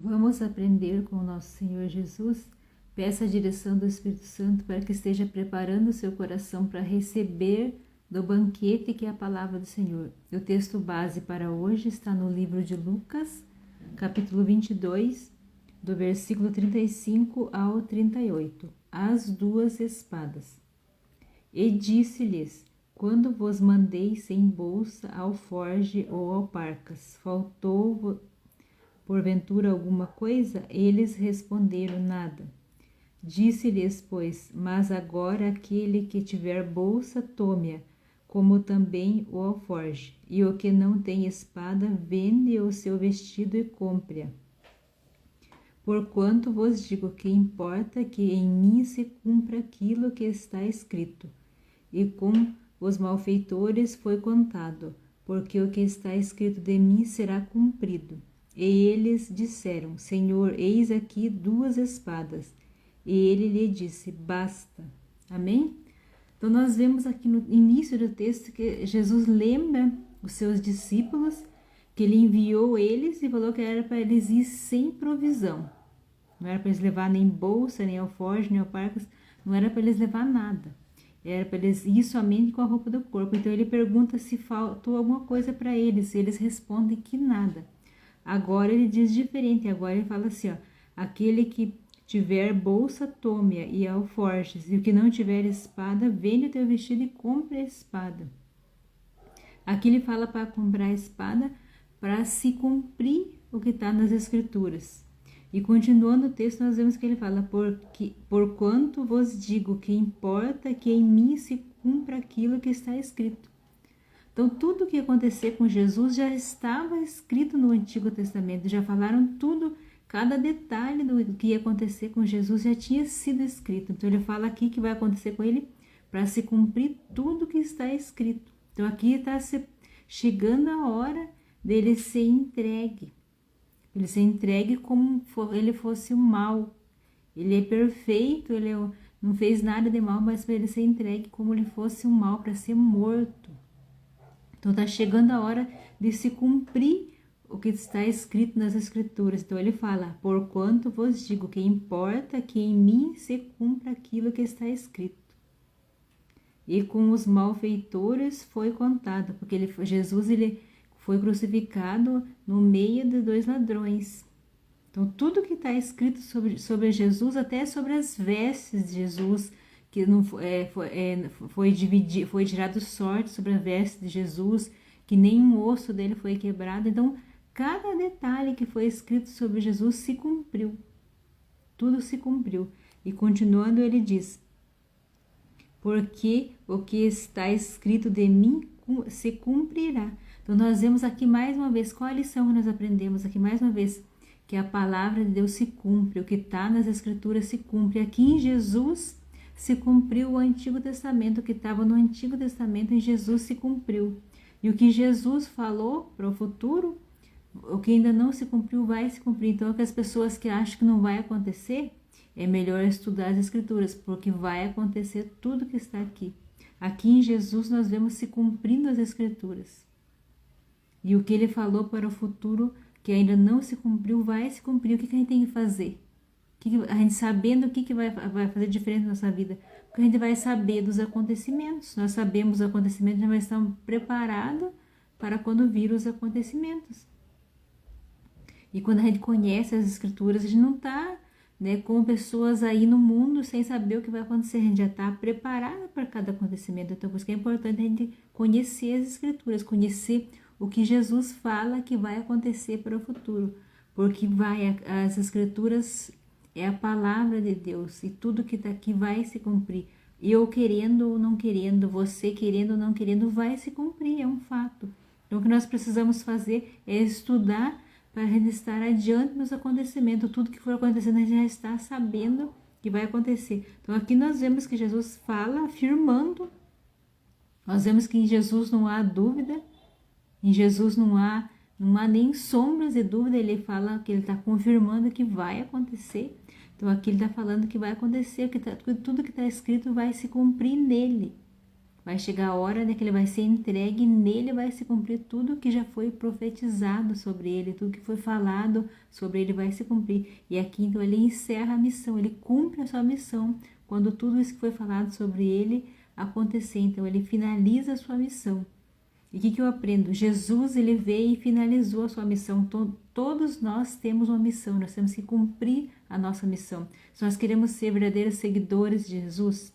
Vamos aprender com o nosso Senhor Jesus? Peça a direção do Espírito Santo para que esteja preparando o seu coração para receber do banquete que é a palavra do Senhor. O texto base para hoje está no livro de Lucas, capítulo 22, do versículo 35 ao 38. As duas espadas. E disse-lhes: quando vos mandei sem bolsa, alforge ou alparcas, faltou porventura alguma coisa? Eles responderam: nada. Disse-lhes, pois: mas agora aquele que tiver bolsa, tome-a, como também o alforge. E o que não tem espada, vende o seu vestido e compre-a. Porquanto vos digo que importa que em mim se cumpra aquilo que está escrito. E com os malfeitores foi contado, porque o que está escrito de mim será cumprido. E eles disseram: Senhor, eis aqui 2 espadas. E ele lhe disse: basta. Amém? Então nós vemos aqui no início do texto que Jesus lembra os seus discípulos que ele enviou eles e falou que era para eles ir sem provisão. Não era para eles levar nem bolsa, nem alforje, nem alparcas, não era para eles levar nada. Era para eles ir somente com a roupa do corpo. Então ele pergunta se faltou alguma coisa para eles. E eles respondem que nada. Agora ele diz diferente. Agora ele fala assim, ó: aquele que tiver bolsa, tome-a e alforjes. E o que não tiver espada, vende o teu vestido e compre a espada. Aqui ele fala para comprar a espada para se cumprir o que está nas escrituras. E continuando o texto, nós vemos que ele fala: porquanto vos digo que importa que em mim se cumpra aquilo que está escrito. Então, tudo o que ia acontecer com Jesus já estava escrito no Antigo Testamento. Já falaram tudo, cada detalhe do que ia acontecer com Jesus já tinha sido escrito. Então, ele fala aqui que vai acontecer com ele para se cumprir tudo que está escrito. Então, aqui está chegando a hora dele ser entregue. Ele ser entregue como ele fosse o mal. Ele é perfeito, ele não fez nada de mal, mas para ele ser entregue como ele fosse o mal, para ser morto. Então está chegando a hora de se cumprir o que está escrito nas escrituras. Então ele fala: porquanto vos digo que importa que em mim se cumpra aquilo que está escrito. E com os malfeitores foi contado, porque Jesus foi crucificado no meio de 2 ladrões. Então, tudo que está escrito sobre Jesus, até sobre as vestes de Jesus, que não foi tirado sorte sobre a veste de Jesus, que nenhum osso dele foi quebrado. Então, cada detalhe que foi escrito sobre Jesus se cumpriu. Tudo se cumpriu. E continuando, ele diz: porque o que está escrito de mim se cumprirá. Então, nós vemos aqui mais uma vez, qual a lição que nós aprendemos aqui mais uma vez? Que a palavra de Deus se cumpre, o que está nas escrituras se cumpre. Aqui em Jesus se cumpriu o Antigo Testamento, o que estava no Antigo Testamento em Jesus se cumpriu. E o que Jesus falou para o futuro, o que ainda não se cumpriu, vai se cumprir. Então, que as pessoas que acham que não vai acontecer, é melhor estudar as escrituras, porque vai acontecer tudo que está aqui. Aqui em Jesus nós vemos se cumprindo as escrituras. E o que ele falou para o futuro, que ainda não se cumpriu, vai se cumprir. O que a gente tem que fazer? A gente sabendo o que vai fazer diferente na nossa vida. Porque a gente vai saber dos acontecimentos. Nós sabemos os acontecimentos, nós estamos preparados para quando vir os acontecimentos. E quando a gente conhece as escrituras, a gente não está como pessoas aí no mundo sem saber o que vai acontecer. A gente já está preparada para cada acontecimento. Então, por isso que é importante a gente conhecer as escrituras, conhecer o que Jesus fala que vai acontecer para o futuro. Porque as escrituras é a palavra de Deus e tudo que está aqui vai se cumprir. Eu querendo ou não querendo, você querendo ou não querendo, vai se cumprir, é um fato. Então, o que nós precisamos fazer é estudar para a gente estar adiante nos acontecimentos. Tudo que for acontecendo, a gente já está sabendo que vai acontecer. Então, aqui nós vemos que Jesus fala, afirmando. Nós vemos que em Jesus não há dúvida. Em Jesus não há nem sombras de dúvida. Ele fala que ele está confirmando que vai acontecer. Então, aqui ele está falando que vai acontecer, que tudo que está escrito vai se cumprir nele. vai chegar a hora de que ele vai ser entregue e nele vai se cumprir tudo que já foi profetizado sobre ele, tudo que foi falado sobre ele vai se cumprir. E aqui então ele encerra a missão, ele cumpre a sua missão quando tudo isso que foi falado sobre ele acontecer. Então ele finaliza a sua missão. E o que eu aprendo? Jesus, ele veio e finalizou a sua missão. Todos nós temos uma missão, nós temos que cumprir a nossa missão. Se nós queremos ser verdadeiros seguidores de Jesus,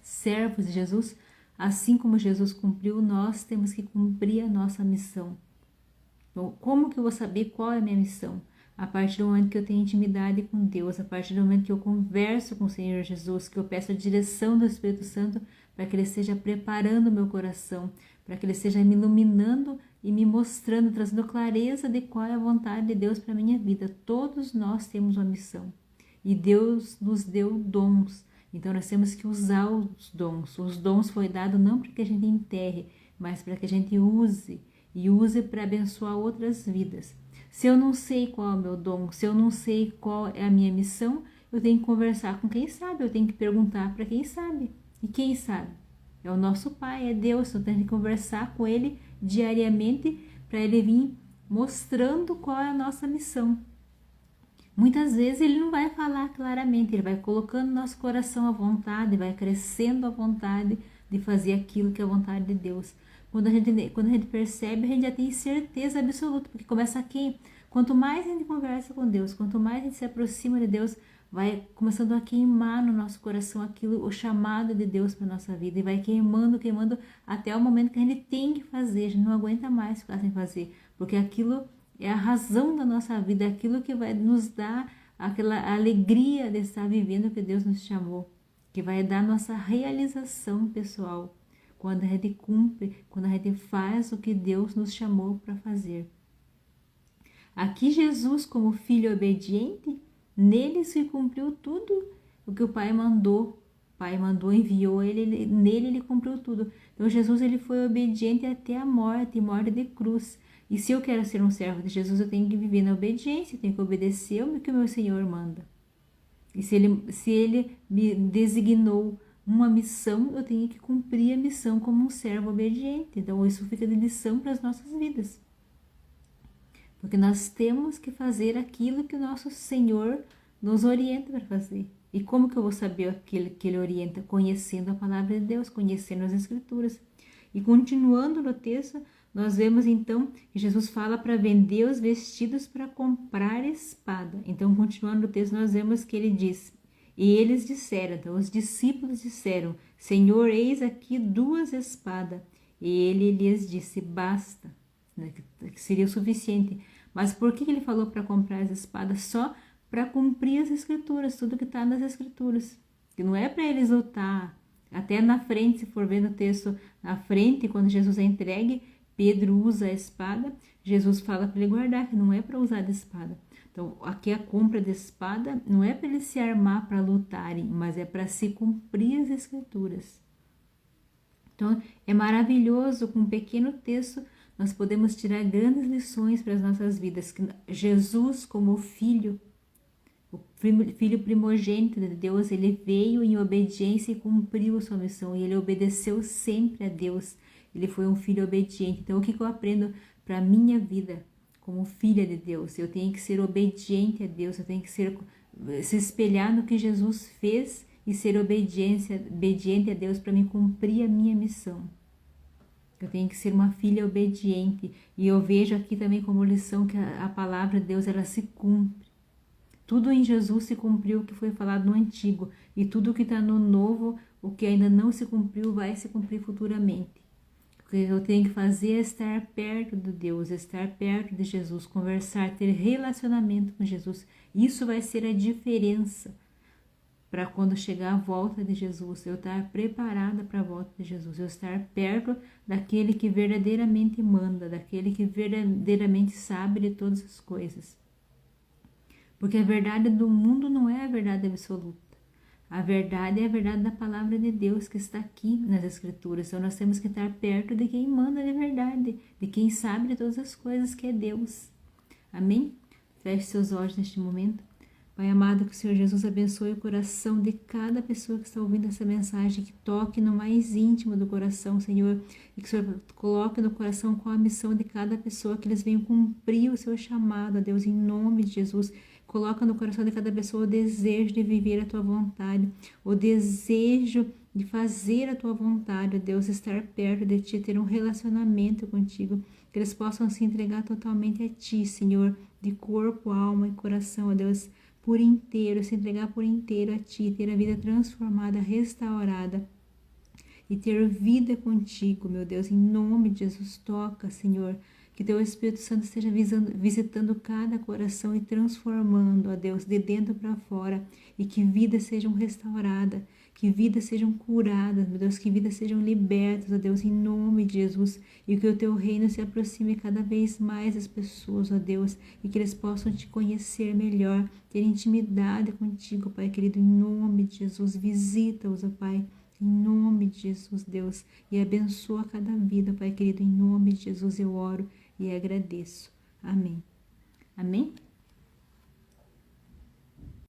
servos de Jesus, assim como Jesus cumpriu, nós temos que cumprir a nossa missão. Então, como que eu vou saber qual é a minha missão? A partir do momento que eu tenho intimidade com Deus, a partir do momento que eu converso com o Senhor Jesus, que eu peço a direção do Espírito Santo para que Ele esteja preparando o meu coração, para que Ele esteja me iluminando e me mostrando, trazendo clareza de qual é a vontade de Deus para a minha vida. Todos nós temos uma missão e Deus nos deu dons. Então nós temos que usar os dons. Os dons foi dado não para que a gente enterre, mas para que a gente use e use para abençoar outras vidas. Se eu não sei qual é o meu dom, se eu não sei qual é a minha missão, eu tenho que conversar com quem sabe, eu tenho que perguntar para quem sabe. E quem sabe? É o nosso Pai, é Deus. Eu tenho que conversar com Ele diariamente para Ele vir mostrando qual é a nossa missão. Muitas vezes Ele não vai falar claramente, Ele vai colocando no nosso coração a vontade, vai crescendo a vontade de fazer aquilo que é a vontade de Deus. Quando a gente percebe, a gente já tem certeza absoluta, porque começa aqui. Quanto mais a gente conversa com Deus, quanto mais a gente se aproxima de Deus, vai começando a queimar no nosso coração aquilo, o chamado de Deus para a nossa vida, e vai queimando, até o momento que a gente tem que fazer, a gente não aguenta mais ficar sem fazer, porque aquilo é a razão da nossa vida, é aquilo que vai nos dar aquela alegria de estar vivendo o que Deus nos chamou, que vai dar nossa realização pessoal, quando a gente cumpre, quando a gente faz o que Deus nos chamou para fazer. Aqui Jesus, como filho obediente, nele se cumpriu tudo o que o Pai mandou. O Pai mandou, enviou ele, nele ele cumpriu tudo. Então Jesus ele foi obediente até a morte de cruz. E se eu quero ser um servo de Jesus, eu tenho que viver na obediência, eu tenho que obedecer o que o meu Senhor manda. E se ele me designou uma missão, eu tenho que cumprir a missão como um servo obediente. Então isso fica de lição para as nossas vidas. Porque nós temos que fazer aquilo que o nosso Senhor nos orienta para fazer. E como que eu vou saber aquilo que Ele orienta? Conhecendo a palavra de Deus, conhecendo as Escrituras. E continuando no texto, nós vemos então que Jesus fala para vender os vestidos para comprar espada. Então, continuando no texto, nós vemos que Ele diz, e eles disseram, então os discípulos disseram, Senhor, eis aqui 2 espadas. E Ele lhes disse, basta. Que seria o suficiente. Mas por que ele falou para comprar as espadas? Só para cumprir as Escrituras, tudo que está nas Escrituras. Que não é para eles lutar. Até na frente, se for ver no texto, na frente, quando Jesus é entregue, Pedro usa a espada, Jesus fala para ele guardar, que não é para usar a espada. Então, aqui a compra de espada não é para eles se armar para lutarem, mas é para se cumprir as Escrituras. Então, é maravilhoso, com um pequeno texto, nós podemos tirar grandes lições para as nossas vidas. Que Jesus, como filho, o filho primogênito de Deus, ele veio em obediência e cumpriu a sua missão. E ele obedeceu sempre a Deus. Ele foi um filho obediente. Então, o que eu aprendo para a minha vida como filha de Deus? Eu tenho que ser obediente a Deus. Eu tenho que se espelhar no que Jesus fez e ser obediente a Deus para me cumprir a minha missão. Eu tenho que ser uma filha obediente. E eu vejo aqui também como lição que a palavra de Deus, ela se cumpre. Tudo em Jesus se cumpriu o que foi falado no Antigo. E tudo que está no Novo, o que ainda não se cumpriu, vai se cumprir futuramente. O que eu tenho que fazer é estar perto de Deus, estar perto de Jesus, conversar, ter relacionamento com Jesus. Isso vai ser a diferença para quando chegar a volta de Jesus, eu estar preparada para a volta de Jesus, eu estar perto daquele que verdadeiramente manda, daquele que verdadeiramente sabe de todas as coisas. Porque a verdade do mundo não é a verdade absoluta. A verdade é a verdade da palavra de Deus que está aqui nas Escrituras. Então nós temos que estar perto de quem manda de verdade, de quem sabe de todas as coisas, que é Deus. Amém? Feche seus olhos neste momento. Pai amado, que o Senhor Jesus abençoe o coração de cada pessoa que está ouvindo essa mensagem, que toque no mais íntimo do coração, Senhor, e que o Senhor coloque no coração qual a missão de cada pessoa, que eles venham cumprir o seu chamado, a Deus, em nome de Jesus. Coloca no coração de cada pessoa o desejo de viver a Tua vontade, o desejo de fazer a Tua vontade, ó Deus, estar perto de Ti, ter um relacionamento contigo, que eles possam se entregar totalmente a Ti, Senhor, de corpo, alma e coração, ó Deus, por inteiro, se entregar por inteiro a Ti, ter a vida transformada, restaurada e ter vida contigo, meu Deus, em nome de Jesus. Toca, Senhor, que Teu Espírito Santo esteja visitando cada coração e transformando, ó Deus, de dentro para fora, e que vidas sejam restauradas, que vidas sejam curadas, meu Deus, que vidas sejam libertas, ó Deus, em nome de Jesus, e que o Teu reino se aproxime cada vez mais das pessoas, ó Deus, e que eles possam Te conhecer melhor, ter intimidade contigo, Pai querido, em nome de Jesus. Visita-os, ó Pai, em nome de Jesus, Deus, e abençoa cada vida, Pai querido, em nome de Jesus eu oro e agradeço. Amém. Amém?